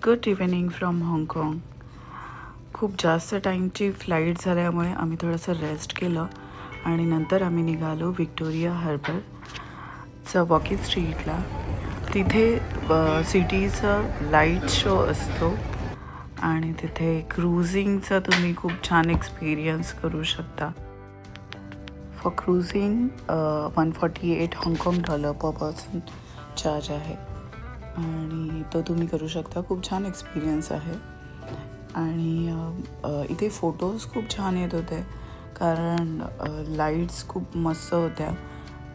Good evening from हाँगकाँग. खूप जास्त टाईमची फ्लाईट झाल्यामुळे आम्ही थोडंसं रेस्ट केलं आणि नंतर आम्ही निघालो व्हिक्टोरिया हार्बरचा वॉकिंग स्ट्रीटला. तिथे सिटीचा लाईट शो असतो आणि तिथे क्रूझिंगचा तुम्ही खूप छान एक्सपिरियन्स करू शकता. फॉर क्रूझिंग $148 हाँगकाँग पर पर्सन चार्ज आहे आणि तो तुम्ही करू शकता. खूप छान एक्सपिरियन्स आहे आणि इथे फोटोज खूप छान येत होते कारण लाईट्स खूप मस्त होत्या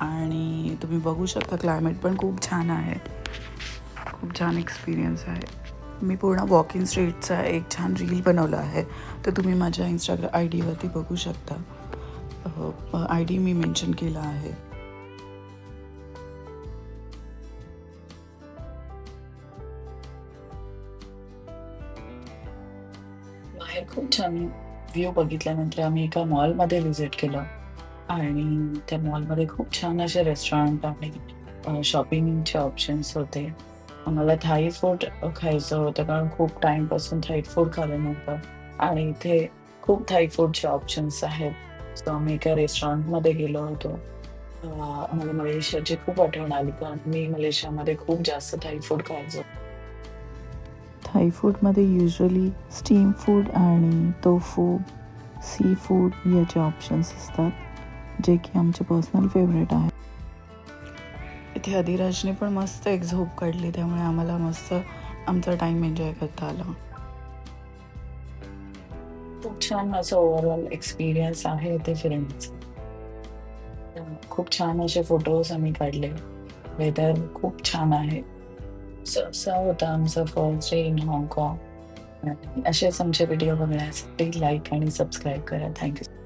आणि तुम्ही बघू शकता क्लायमेट पण खूप छान आहे. खूप छान एक्सपिरियन्स आहे. मी पूर्ण वॉकिंग स्ट्रीटचा एक छान रील बनवला आहे, तर तुम्ही माझ्या इंस्टाग्राम ID वरती बघू शकता. ID मी मेन्शन केला आहे. बाहेर खूप छान व्ह्यू बघितल्यानंतर आम्ही एका मॉलमध्ये व्हिजिट केलं आणि त्या मॉलमध्ये खूप छान असे रेस्टॉरंट आणि शॉपिंगचे ऑप्शन्स होते. आम्हाला थाई फूड खायचं होतं कारण खूप टाईमपासून थाई फूड खाल्लं नव्हतं आणि इथे खूप थाई फूडचे ऑप्शन्स आहेत. सो आम्ही एका रेस्टॉरंटमध्ये गेलो होतो. आम्हाला मलेशियाची खूप आठवण आली कारण मी मलेशियामध्ये खूप जास्त थाई फूड खायचो. थाई फूडमध्ये युजली स्टीम फूड आणि टोफू, सी फूड याचे ऑप्शन्स असतात, जे की आमचे पर्सनल फेवरेट आहे. इथे अधिराजने पण मस्त एक झोप काढली, त्यामुळे आम्हाला मस्त आमचा टाईम एन्जॉय करता आला. खूप छान असं ओव्हरऑल एक्सपिरियन्स आहे इथे फिरण्याचा. खूप छान असे फोटोज आम्ही काढले. वेदर खूप छान आहे. असा होता आमचा फर्स्ट डे इन हाँगकाँग. असेच आमचे व्हिडिओ बघण्यासाठी लाईक आणि सबस्क्राईब करा. थँक्यू.